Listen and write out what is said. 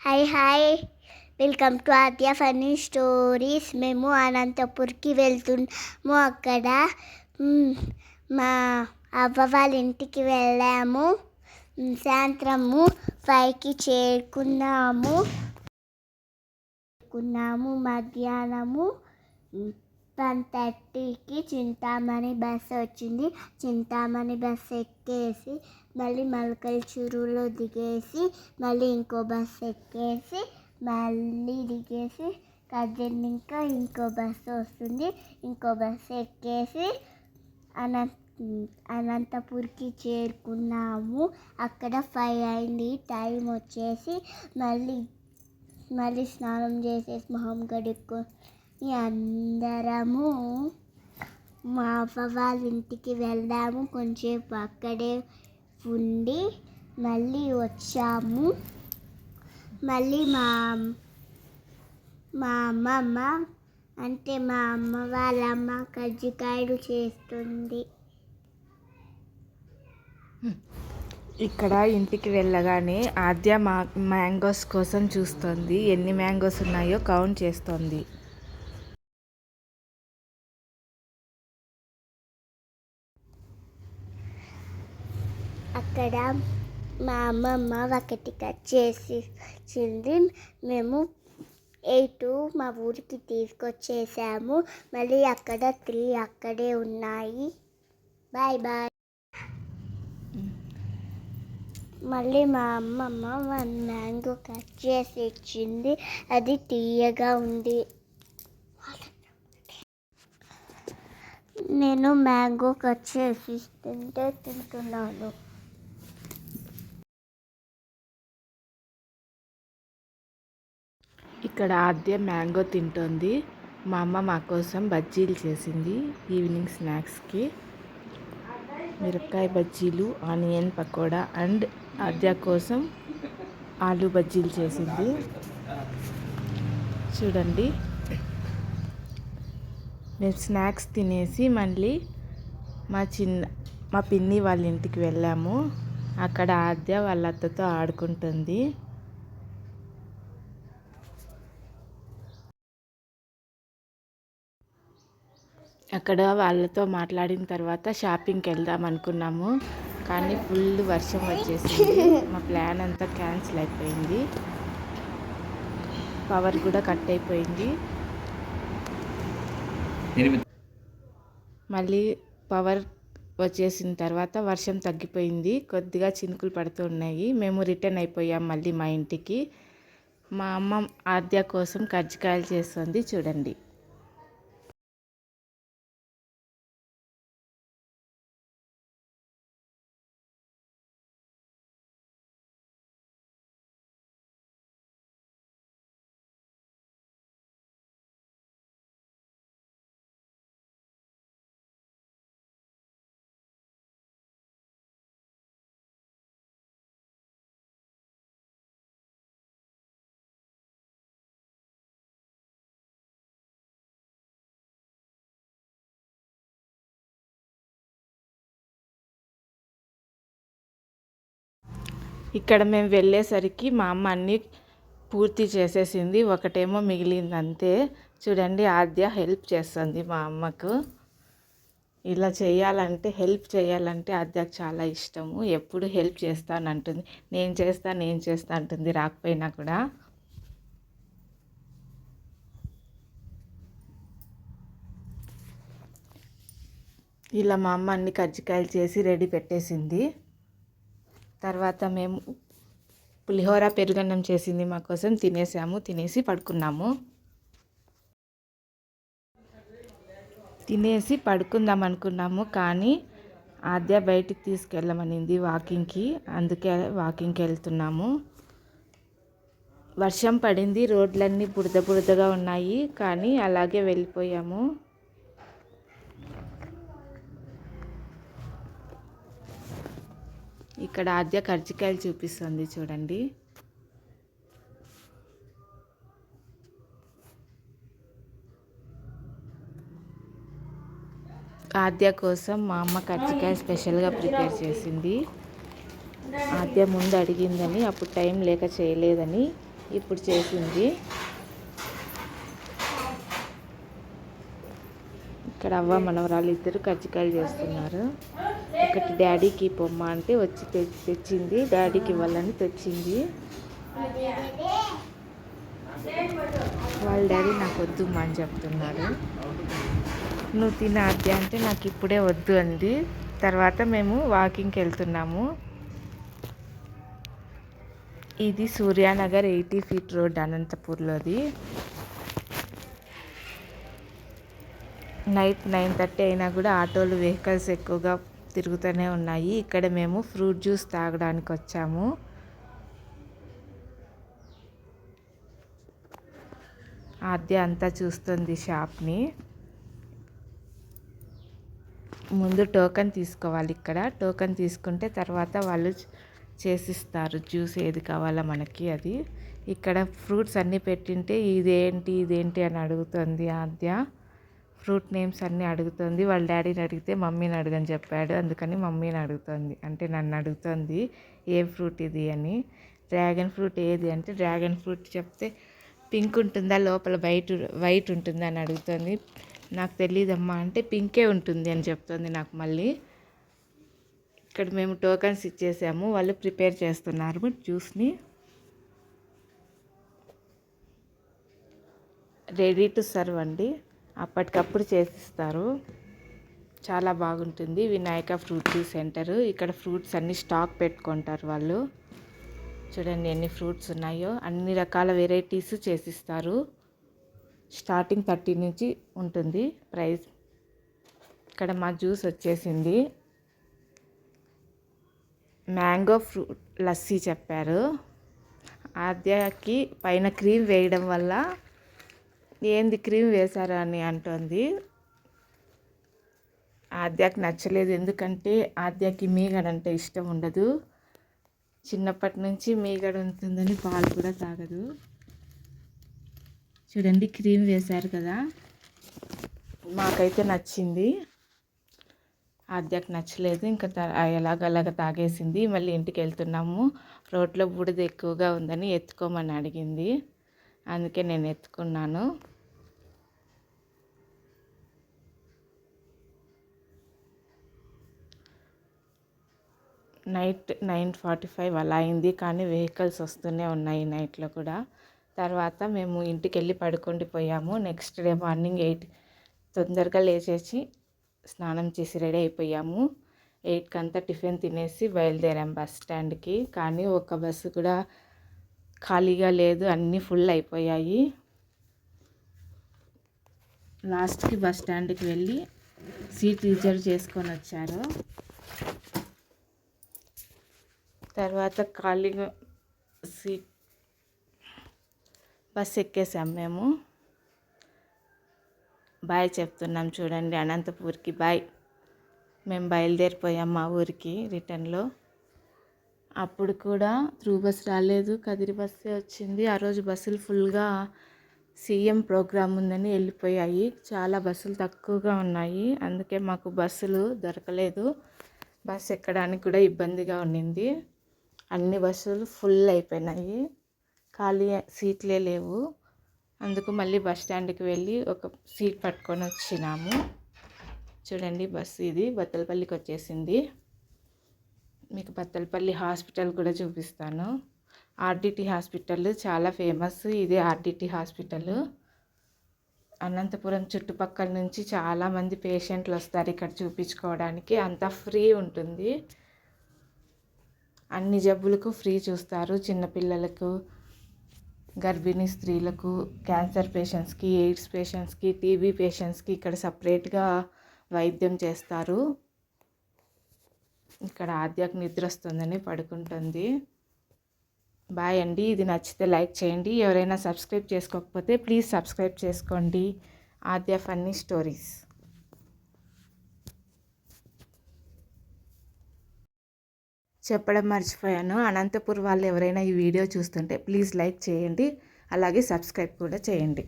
Hi hi welcome to Aadya funny stories. మేము అనంతపూర్కి వెళ్తున్నాము. అక్కడ మా అవ్వ వాళ్ళ ఇంటికి వెళ్ళాము. సాయంత్రము 5కి చేరుకున్నాము. మధ్యాహ్నము 1:30కి చింతామణి బస్సు వచ్చింది. చింతామణి బస్సు ఎక్కేసి మళ్ళీ మల్కల్ చెరువులో దిగేసి మళ్ళీ ఇంకో బస్సు ఎక్కేసి మళ్ళీ దిగేసి ఇంకా ఇంకో బస్సు వస్తుంది. ఇంకో బస్సు ఎక్కేసి అనంతపూర్కి చేరుకున్నాము. అక్కడ 5 అయింది. టైం వచ్చేసి మళ్ళీ స్నానం చేసేసి మొహం కడుక్కొని అందరము మా అవ్వ వాళ్ళ ఇంటికి వెళ్దాము. కొంచెంసేపు అక్కడే ఉండి మళ్ళీ వచ్చాము. మళ్ళీ మా అమ్మమ్మ అంటే మా అమ్మ వాళ్ళ అమ్మ కజ్జికాయలు చేస్తుంది. ఇక్కడ ఇంటికి వెళ్ళగానే ఆద్య మ్యాంగోస్ కోసం చూస్తుంది. ఎన్ని మ్యాంగోస్ ఉన్నాయో కౌంట్ చేస్తుంది. అక్కడ మా అమ్మమ్మ ఒకటి కట్ చేసి ఇచ్చింది. మేము 8 మా ఊరికి తీసుకొచ్చేసాము. మళ్ళీ అక్కడ 3 అక్కడే ఉన్నాయి. Bye bye. మళ్ళీ మా అమ్మమ్మ 1 మ్యాంగో కట్ చేసి ఇచ్చింది. అది తీయగా ఉంది. నేను మ్యాంగో కట్ చేసి తింటున్నాను. ఇక్కడ ఆద్య మ్యాంగో తింటోంది. మా అమ్మ మా కోసం బజ్జీలు చేసింది. ఈవినింగ్ స్నాక్స్కి మిరపకాయ బజ్జీలు, ఆనియన్ పకోడా అండ్ ఆద్య కోసం ఆలు బజ్జీలు చేసింది. చూడండి, మేము స్నాక్స్ తినేసి మళ్ళీ మా పిన్ని వాళ్ళ ఇంటికి వెళ్ళాము. అక్కడ ఆద్య వాళ్ళ అత్తతో ఆడుకుంటుంది. అక్కడ వాళ్ళతో మాట్లాడిన తర్వాత షాపింగ్కి వెళ్దాం అనుకున్నాము. కానీ ఫుల్ వర్షం వచ్చేసింది. మా ప్లాన్ అంతా క్యాన్సిల్ అయిపోయింది. పవర్ కూడా కట్ అయిపోయింది. మళ్ళీ పవర్ వచ్చేసిన తర్వాత వర్షం తగ్గిపోయింది. కొద్దిగా చినుకులు పడుతూ ఉన్నాయి. మేము రిటర్న్ అయిపోయాం మళ్ళీ మా ఇంటికి. మా అమ్మ ఆద్య కోసం కజ్జికాయలు చేస్తుంది. చూడండి. ఇక్కడ మేము వెళ్ళేసరికి మా అమ్మ అన్నీ పూర్తి చేసేసింది. ఒకటేమో మిగిలింది అంతే. చూడండి, ఆద్య హెల్ప్ చేస్తుంది మా అమ్మకు. ఇలా హెల్ప్ చేయాలంటే ఆద్యకు చాలా ఇష్టము. ఎప్పుడు హెల్ప్ చేస్తానంటుంది. నేను చేస్తా అంటుంది రాకపోయినా కూడా. ఇలా మా అమ్మ అన్ని కజ్జికాయలు చేసి రెడీ పెట్టేసింది. తర్వాత మేము పులిహోర పెరుగన్నం చేసింది మా కోసం. తినేసి పడుకున్నాము. తినేసి పడుకుందాం అనుకున్నాము. కానీ ఆద్య బయటికి తీసుకెళ్ళమనింది వాకింగ్కి. అందుకే వాకింగ్కి వెళ్తున్నాము. వర్షం పడింది. రోడ్లన్నీ బురదగా ఉన్నాయి. కానీ అలాగే వెళ్ళిపోయాము. ఇక్కడ ఆద్య కజ్జికాయలు చూపిస్తుంది. చూడండి. ఆద్య కోసం మా అమ్మ కజ్జికాయ స్పెషల్గా ప్రిపేర్ చేసింది. ఆద్య ముందు అడిగిందని, అప్పుడు టైం లేక చేయలేదని ఇప్పుడు చేసింది. ఇక్కడ అవ్వ మనవరాలు ఇద్దరు కజ్జికాయలు చేస్తున్నారు. ఒకటి డాడీకి పొమ్మ అంటే వచ్చి తెచ్చింది, డాడీకి ఇవ్వాలని తెచ్చింది. వాళ్ళ డాడీ నాకు వద్దు అని చెప్తున్నాడు. నువ్వు తిన ఆద్య అంటే నాకు ఇప్పుడే వద్దు అంది. తర్వాత మేము వాకింగ్కి వెళ్తున్నాము. ఇది సూర్యానగర్ 80 ఫీట్ రోడ్ అనంతపూర్లోది. నైట్ 9:30 అయినా కూడా ఆటోలు వెహికల్స్ ఎక్కువగా తిరుగుతూనే ఉన్నాయి. ఇక్కడ మేము ఫ్రూట్ జ్యూస్ తాగడానికి వచ్చాము. ఆద్య అంతా చూస్తుంది షాప్ని. ముందు టోకెన్ తీసుకోవాలి. ఇక్కడ టోకెన్ తీసుకుంటే తర్వాత వాళ్ళు చేసిస్తారు జ్యూస్ ఏది కావాలో మనకి అది. ఇక్కడ ఫ్రూట్స్ అన్నీ పెట్టింటే ఇదేంటి అని అడుగుతుంది ఆద్య. ఫ్రూట్ నేమ్స్ అన్నీ అడుగుతుంది. వాళ్ళ డాడీని అడిగితే మమ్మీని అడగని చెప్పాడు, అందుకని మమ్మీని అడుగుతుంది, అంటే నన్ను అడుగుతుంది ఏ ఫ్రూట్ ఇది అని. డ్రాగన్ ఫ్రూట్ ఏది అంటే డ్రాగన్ ఫ్రూట్ చెప్తే పింక్ ఉంటుందా లోపల వైట్ ఉంటుందా అని అడుగుతుంది. నాకు తెలియదమ్మా అంటే పింకే ఉంటుంది అని చెప్తుంది నాకు మళ్ళీ. ఇక్కడ మేము టోకన్స్ ఇచ్చేసాము, వాళ్ళు ప్రిపేర్ చేస్తున్నారు జ్యూస్ని. రెడీ టు సర్వ్ అండి, అప్పటికప్పుడు చేసిస్తారు. చాలా బాగుంటుంది. Vinayaka fruit juice centre. ఇక్కడ ఫ్రూట్స్ అన్నీ స్టాక్ పెట్టుకుంటారు వాళ్ళు. చూడండి ఎన్ని ఫ్రూట్స్ ఉన్నాయో, అన్ని రకాల వెరైటీస్ చేసిస్తారు. స్టార్టింగ్ 30 నుంచి ఉంటుంది ప్రైస్. ఇక్కడ మా జ్యూస్ వచ్చేసింది. మ్యాంగో ఫ్రూట్ లస్సీ చెప్పారు. ఆద్యకి పైన క్రీమ్ వేయడం వల్ల ఏంది క్రీమ్ వేశారు అని అంటుంది. ఆద్యకి నచ్చలేదు, ఎందుకంటే ఆద్యకి మీగడ అంటే ఇష్టం ఉండదు. చిన్నప్పటి నుంచి మీగడ ఉంటుందని పాలు కూడా తాగదు. చూడండి క్రీమ్ వేశారు కదా, మాకైతే నచ్చింది, ఆద్యకు నచ్చలేదు. ఇంకా ఎలాగలాగ తాగేసింది. మళ్ళీ ఇంటికి వెళ్తున్నాము. రోడ్లో బూడిద ఎక్కువగా ఉందని ఎత్తుకోమని అడిగింది, అందుకే నేను ఎత్తుకున్నాను. నైట్ 9:45 అలా అయింది, కానీ వెహికల్స్ వస్తూనే ఉన్నాయి నైట్లో కూడా. తర్వాత మేము ఇంటికి వెళ్ళి పడుకుండిపోయాము. నెక్స్ట్ డే మార్నింగ్ 8 తొందరగా లేచేసి స్నానం చేసి రెడీ అయిపోయాము. 8కి అంతా టిఫిన్ తినేసి బయలుదేరాం బస్ స్టాండ్కి. కానీ ఒక బస్సు కూడా ఖాళీగా లేదు, అన్నీ ఫుల్ అయిపోయాయి. లాస్ట్కి బస్ స్టాండ్కి వెళ్ళి సీట్ రిజర్వ్ చేసుకొని వచ్చారు. తర్వాత ఖాళీగా సీట్ బస్ ఎక్కేసాం మేము. బాయ్ చెప్తున్నాం చూడండి, అనంతపూర్కి బాయ్. మేము బయలుదేరిపోయాం మా ఊరికి రిటర్న్లో. అప్పుడు కూడా త్రూ బస్ రాలేదు, కదిరి బస్సే వచ్చింది. ఆ రోజు బస్సులు ఫుల్గా సీఎం ప్రోగ్రామ్ ఉందని వెళ్ళిపోయాయి. చాలా బస్సులు తక్కువగా ఉన్నాయి, అందుకే మాకు బస్సులు దొరకలేదు. బస్సు ఎక్కడానికి కూడా ఇబ్బందిగా ఉండింది. అన్ని బస్సులు ఫుల్ అయిపోయినాయి, ఖాళీ సీట్లే లేవు. అందుకు మళ్ళీ బస్ స్టాండ్కి వెళ్ళి ఒక సీట్ పట్టుకొని వచ్చినాము. చూడండి బస్సు ఇది బత్తలపల్లికి వచ్చేసింది. మీకు బత్తలపల్లి హాస్పిటల్ కూడా చూపిస్తాను. ఆర్డిటి హాస్పిటల్ చాలా ఫేమస్. ఇదే ఆర్డిటి హాస్పిటల్. అనంతపురం చుట్టుపక్కల నుంచి చాలామంది పేషెంట్లు వస్తారు ఇక్కడ చూపించుకోవడానికి. అంతా ఫ్రీ ఉంటుంది, అన్ని జబ్బులకు ఫ్రీ చూస్తారు. చిన్నపిల్లలకు, గర్భిణీ స్త్రీలకు, క్యాన్సర్ పేషెంట్స్కి, ఎయిడ్స్ పేషెంట్స్కి, టీబీ పేషెంట్స్కి ఇక్కడ సపరేట్గా వైద్యం చేస్తారు. ఇక్కడ ఆద్యకు నిద్ర వస్తుందని పడుకుంటుంది. బాయ్ అండి. ఇది నచ్చితే లైక్ చేయండి. ఎవరైనా సబ్స్క్రైబ్ చేసుకోకపోతే ప్లీజ్ సబ్స్క్రైబ్ చేసుకోండి. ఆద్య ఫన్నీ స్టోరీస్. చెప్పడం మర్చిపోయాను, అనంతపూర్ వాళ్ళు ఎవరైనా ఈ వీడియో చూస్తుంటే ప్లీజ్ లైక్ చేయండి, అలాగే సబ్స్క్రైబ్ కూడా చేయండి.